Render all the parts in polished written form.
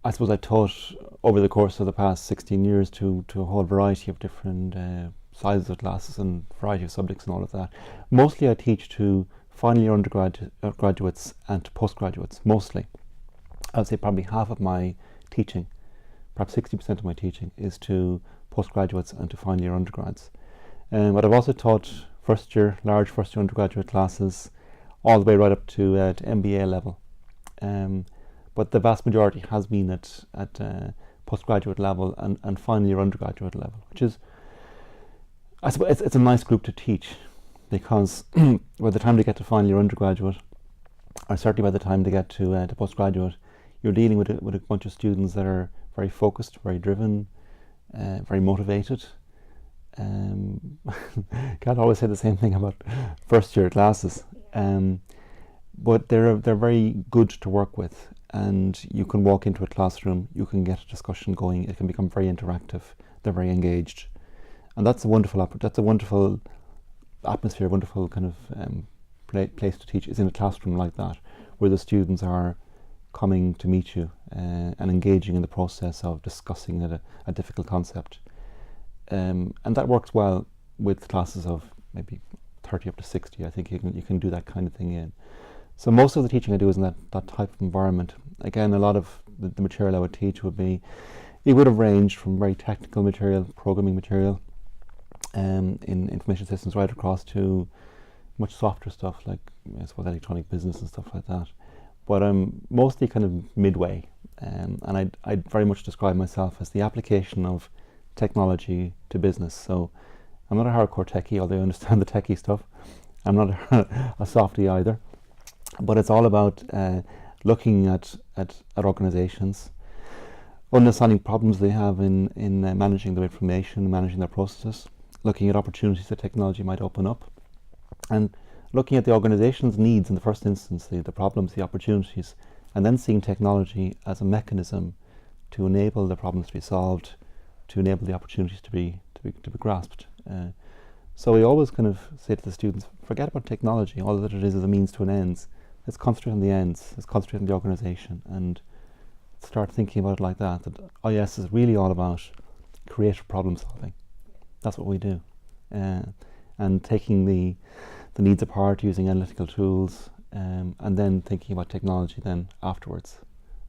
I suppose I taught over the course of the past 16 years to a whole variety of different sizes of classes and variety of subjects and all of that. Mostly I teach to final year undergraduates and to postgraduates, mostly. I would say probably half of my teaching, perhaps 60% of my teaching, is to postgraduates and to final year undergrads. But I've also taught large first year undergraduate classes all the way right up to MBA level. But the vast majority has been at postgraduate level and final year undergraduate level, which is, I suppose, it's a nice group to teach, because by the time they get to final year undergraduate, or certainly by the time they get to postgraduate, you're dealing with a bunch of students that are very focused, very driven, very motivated. Can't always say the same thing about first year classes, but they're very good to work with, and you can walk into a classroom, you can get a discussion going, it can become very interactive, they're very engaged, and that's a wonderful atmosphere, wonderful kind of place to teach, is in a classroom like that, where the students are coming to meet you and engaging in the process of discussing a difficult concept. And that works well with classes of maybe 30 up to 60. I think you can do that kind of thing in. So most of the teaching I do is in that type of environment. Again, a lot of the material I would teach it would have ranged from very technical material, programming material, in information systems, right across to much softer stuff like, I suppose, electronic business and stuff like that. But I'm mostly kind of midway, and I'd very much describe myself as the application of technology to business. So I'm not a hardcore techie, although I understand the techie stuff. I'm not a softie either, but it's all about looking at organizations, understanding problems they have in managing their information, managing their processes, looking at opportunities that technology might open up, and looking at the organization's needs in the first instance, the problems, the opportunities, and then seeing technology as a mechanism to enable the problems to be solved, to enable the opportunities to be grasped. So we always kind of say to the students, forget about technology, all that it is a means to an end. Let's concentrate on the ends, let's concentrate on the organization, and start thinking about it like that IES is really all about creative problem solving. That's what we do. And taking the needs apart, using analytical tools, and then thinking about technology then afterwards.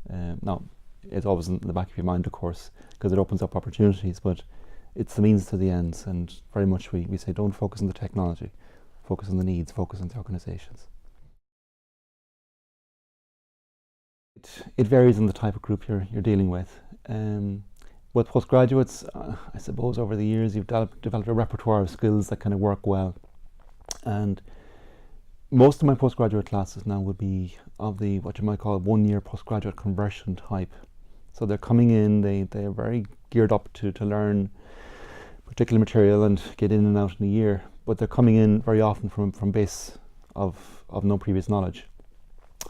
Now, it's always in the back of your mind, of course, because it opens up opportunities, but it's the means to the ends, and very much we say don't focus on the technology, focus on the needs, focus on the organizations. It varies in the type of group you're dealing with. With postgraduates, I suppose over the years you've developed a repertoire of skills that kind of work well. And most of my postgraduate classes now would be of the what you might call 1 year postgraduate conversion type. So they're coming in, they're very geared up to learn particular material and get in and out in a year, but they're coming in very often from base of no previous knowledge.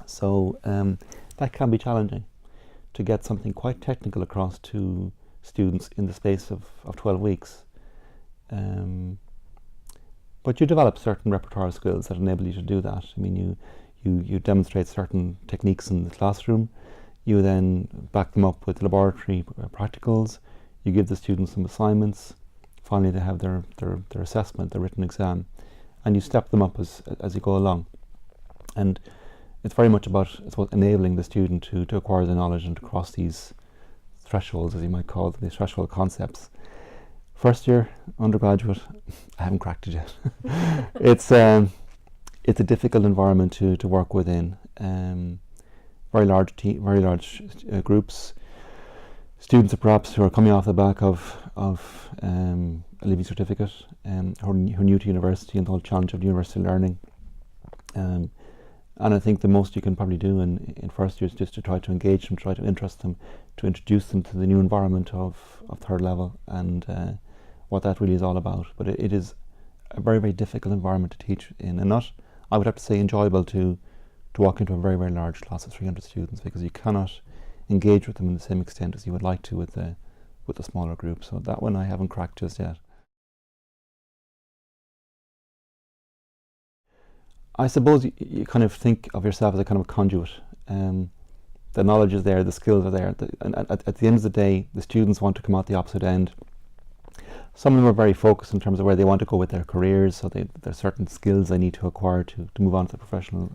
So that can be challenging, to get something quite technical across to students in the space of 12 weeks. But you develop certain repertoire skills that enable you to do that. I mean, you demonstrate certain techniques in the classroom, you then back them up with laboratory practicals, you give the students some assignments, finally they have their assessment, their written exam, and you step them up as you go along. And it's very much about, I suppose, enabling the student to acquire the knowledge and to cross these thresholds, as you might call them, these threshold concepts. First year undergraduate, I haven't cracked it yet. It's a difficult environment to work within. Very large groups. Students perhaps who are coming off the back of a leaving certificate, who are new to university and the whole challenge of university learning. And I think the most you can probably do in first year is just to try to engage them, try to interest them, to introduce them to the new environment of third level and what that really is all about. But it is a very, very difficult environment to teach in, and not, I would have to say, enjoyable to walk into a very, very large class of 300 students, because you cannot engage with them in the same extent as you would like to with a smaller group. So that one I haven't cracked just yet. I suppose you kind of think of yourself as a kind of a conduit. the knowledge is there, the skills are there, and at the end of the day, the students want to come out the opposite end. Some of them are very focused in terms of where they want to go with their careers, so there's certain skills they need to acquire to move on to the professional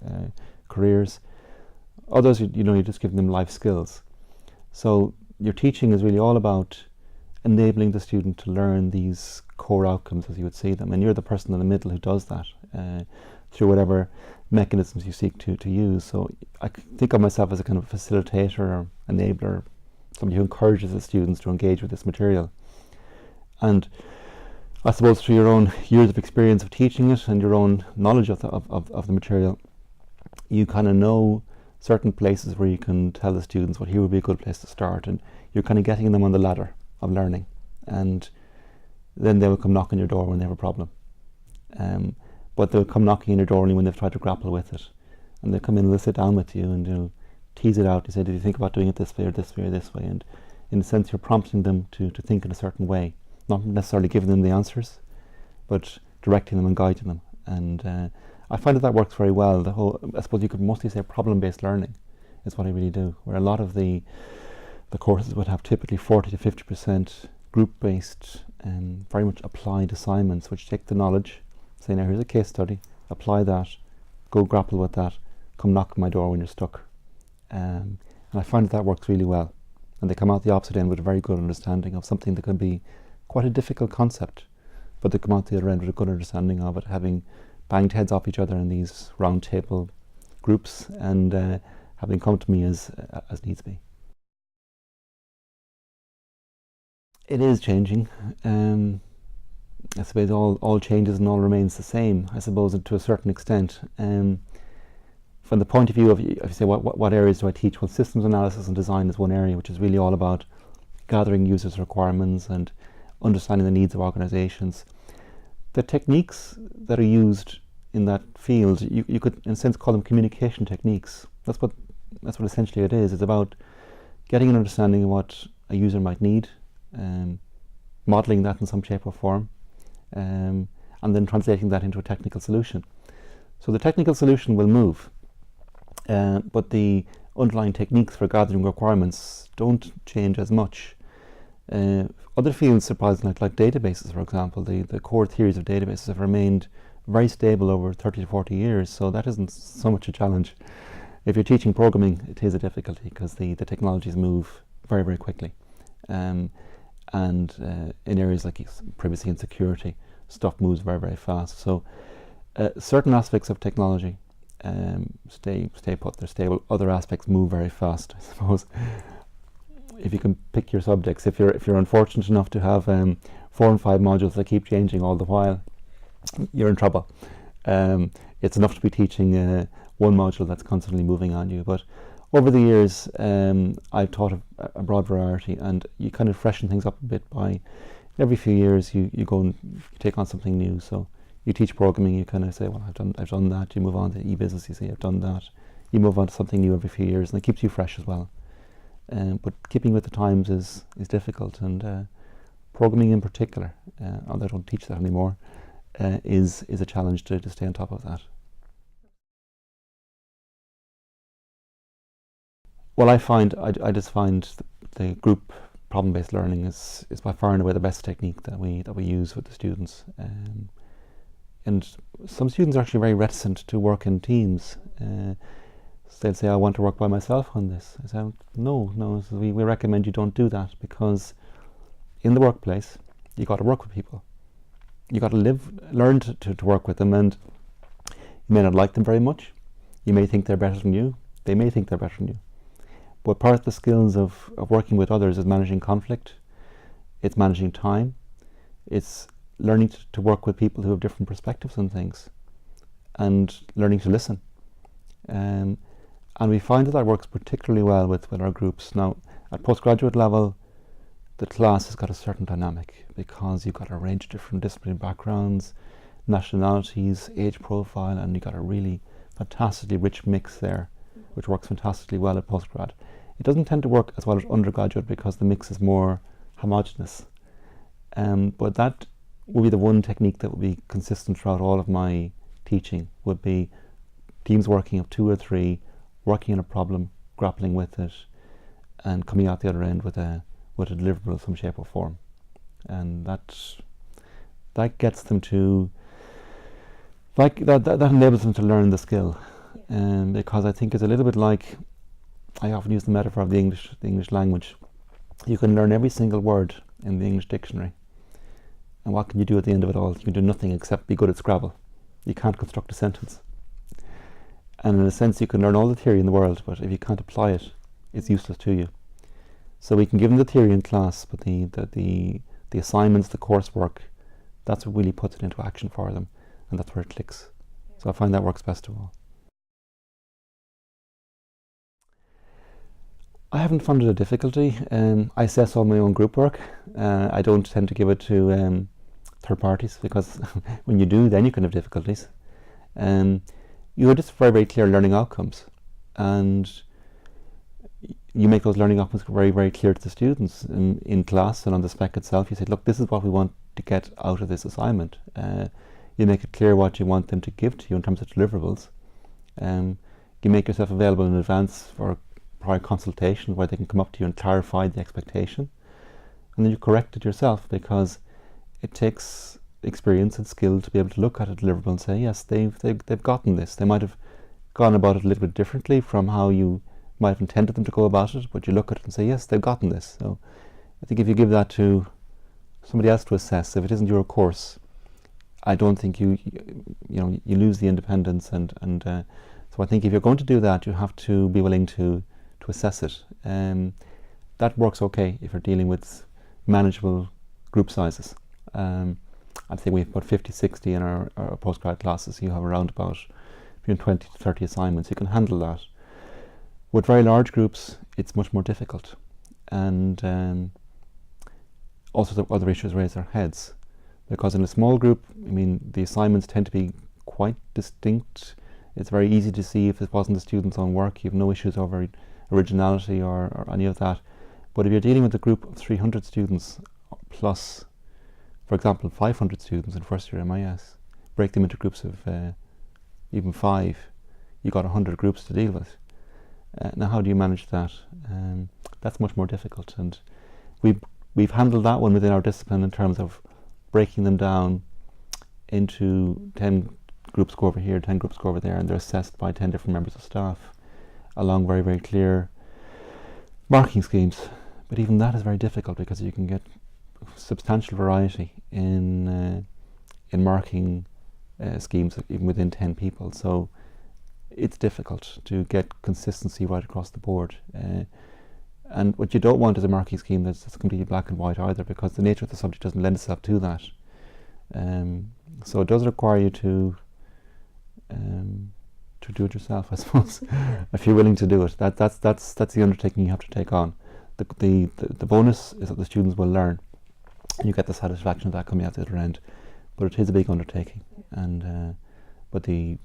careers. Others, you're just giving them life skills. So your teaching is really all about enabling the student to learn these core outcomes as you would see them, and you're the person in the middle who does that through whatever mechanisms you seek to use. So I think of myself as a kind of facilitator or enabler, somebody who encourages the students to engage with this material. And I suppose through your own years of experience of teaching it and your own knowledge of the material, you kind of know certain places where you can tell the students, well, here would be a good place to start, and you're kind of getting them on the ladder of learning, and then they will come knock on your door when they have a problem. But they'll come knocking on your door only when they've tried to grapple with it, and they'll come in and they'll sit down with you and they'll tease it out. You say, did you think about doing it this way or this way or this way? And in a sense, you're prompting them to think in a certain way, not necessarily giving them the answers, but directing them and guiding them. And I find that works very well. The whole, I suppose you could mostly say problem-based learning is what I really do, where a lot of the courses would have typically 40 to 50% group-based and very much applied assignments, which take the knowledge, say, now here's a case study, apply that, go grapple with that, come knock on my door when you're stuck. And I find that works really well. And they come out the opposite end with a very good understanding of something that can be quite a difficult concept, but they come out the other end with a good understanding of it, having banged heads off each other in these round table groups and having come to me as needs be. It is changing. I suppose all changes and all remains the same, I suppose, to a certain extent. From the point of view of, if you say, what areas do I teach? Well, systems analysis and design is one area, which is really all about gathering users' requirements and understanding the needs of organizations. The techniques that are used in that field, you could in a sense call them communication techniques. That's what essentially it is. It's about getting an understanding of what a user might need, modeling that in some shape or form, and then translating that into a technical solution. So the technical solution will move, but the underlying techniques for gathering requirements don't change as much. Other fields, surprisingly, like databases, for example, the core theories of databases have remained very stable over 30 to 40 years, so that isn't so much a challenge. If you're teaching programming, it is a difficulty because the technologies move very, very quickly. And in areas like privacy and security, stuff moves very, very fast. So certain aspects of technology stay put, they're stable. Other aspects move very fast, I suppose. If you can pick your subjects, if you're unfortunate enough to have 4 and 5 modules that keep changing all the while, you're in trouble. It's enough to be teaching one module that's constantly moving on you. But over the years, I've taught a broad variety, and you kind of freshen things up a bit by every few years you go and take on something new. So you teach programming, you kind of say, well, I've done that. You move on to e-business, you say, I've done that. You move on to something new every few years, and it keeps you fresh as well. But keeping with the times is difficult, and programming in particular, although I don't teach that anymore, is a challenge to stay on top of that. Well, I just find the group problem-based learning is by far and away the best technique that we use with the students. And some students are actually very reticent to work in teams. They'll say, I want to work by myself on this. I say, no, so we recommend you don't do that, because in the workplace, you got to work with people. You got to learn to work with them, and you may not like them very much. You may think they're better than you. They may think they're better than you. But part of the skills of working with others is managing conflict. It's managing time. It's learning to work with people who have different perspectives on things, and learning to listen. And we find that works particularly well with our groups. Now, at postgraduate level, the class has got a certain dynamic, because you've got a range of different disciplinary backgrounds, nationalities, age profile, and you've got a really fantastically rich mix there, which works fantastically well at postgrad. It doesn't tend to work as well as undergraduate because the mix is more homogenous. But that would be the one technique that would be consistent throughout all of my teaching, would be teams working of 2 or 3, working on a problem, grappling with it, and coming out the other end with a deliverable of some shape or form. And that gets them to, like, that enables them to learn the skill. Because I think it's a little bit like, I often use the metaphor of the English language. You can learn every single word in the English dictionary, and what can you do at the end of it all? You can do nothing except be good at Scrabble. You can't construct a sentence. And in a sense, you can learn all the theory in the world, but if you can't apply it, it's useless to you. So we can give them the theory in class, but the assignments, the coursework, that's what really puts it into action for them, and that's where it clicks. So I find that works best of all. I haven't found it a difficulty. I assess all my own group work. I don't tend to give it to third parties, because when you do, then you can have difficulties. You are just very, very clear learning outcomes, and you make those learning outcomes very, very clear to the students in class and on the spec itself. You say, look, this is what we want to get out of this assignment. You make it clear what you want them to give to you in terms of deliverables. You make yourself available in advance for prior consultation, where they can come up to you and clarify the expectation, and then you correct it yourself, because it takes experience and skill to be able to look at a deliverable and say, yes, they've gotten this. They might have gone about it a little bit differently from how you might have intended them to go about it, but you look at it and say, yes, they've gotten this. So I think if you give that to somebody else to assess, if it isn't your course, I don't think you lose the independence, and so I think if you're going to do that, you have to be willing to assess it. That works okay if you're dealing with manageable group sizes. I think we have about 50, 60 in our postgrad classes. You have around about between 20 to 30 assignments. You can handle that. With very large groups, it's much more difficult. And also the other issues raise their heads. Because in a small group, I mean, the assignments tend to be quite distinct. It's very easy to see if it wasn't the student's own work. You have no issues over originality or any of that. But if you're dealing with a group of 300 students plus, for example, 500 students in first year MIS, break them into groups of even 5, you've got 100 groups to deal with. Now how do you manage that? That's much more difficult, and we've handled that one within our discipline in terms of breaking them down into 10 groups go over here, 10 groups go over there, and they're assessed by 10 different members of staff along very, very clear marking schemes. But even that is very difficult, because you can get substantial variety in marking schemes even within 10 people. So it's difficult to get consistency right across the board. And what you don't want is a marking scheme that's completely black and white either, because the nature of the subject doesn't lend itself to that. So it does require you to do it yourself, I suppose, if you're willing to do it. That's the undertaking you have to take on. The bonus is that the students will learn, and you get the satisfaction of that coming out the other end. But it is a big undertaking, and but you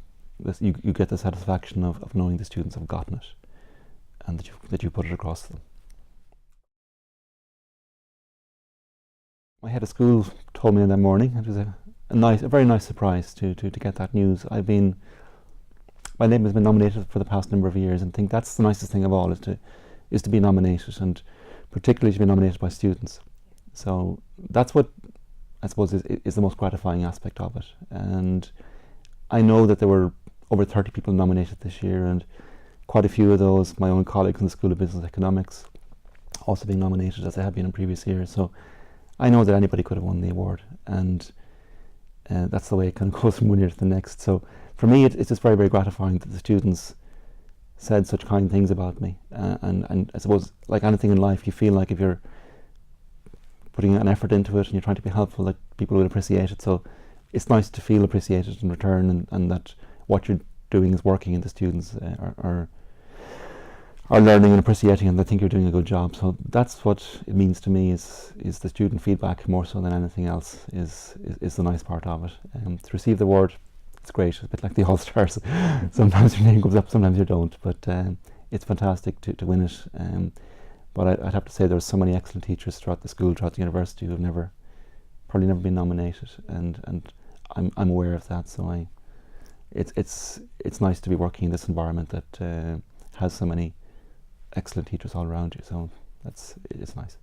get the satisfaction of knowing the students have gotten it, and that you put it across them. My head of school told me in that morning. It was a very nice surprise to get that news. My name has been nominated for the past number of years, and I think that's the nicest thing of all, is to be nominated, and particularly to be nominated by students. So that's what I suppose is the most gratifying aspect of it. And I know that there were over 30 people nominated this year, and quite a few of those my own colleagues in the School of Business Economics also being nominated, as they have been in previous years. So I know that anybody could have won the award, and that's the way it kind of goes from one year to the next. So for me, it's just very, very gratifying that the students said such kind things about me. And I suppose, like anything in life, you feel like if you're putting an effort into it and you're trying to be helpful, that people will appreciate it. So it's nice to feel appreciated in return, and that what you're doing is working, and the students are learning and appreciating, and they think you're doing a good job. So that's what it means to me, is the student feedback more so than anything else is the nice part of it. To receive the award, it's great. It's a bit like the All-Stars. Sometimes your name comes up, sometimes you don't, but it's fantastic to win it. But I'd have to say there's so many excellent teachers throughout the school, throughout the university, who have probably never been nominated, and I'm aware of that. So it's nice to be working in this environment that has so many excellent teachers all around you. So it's nice.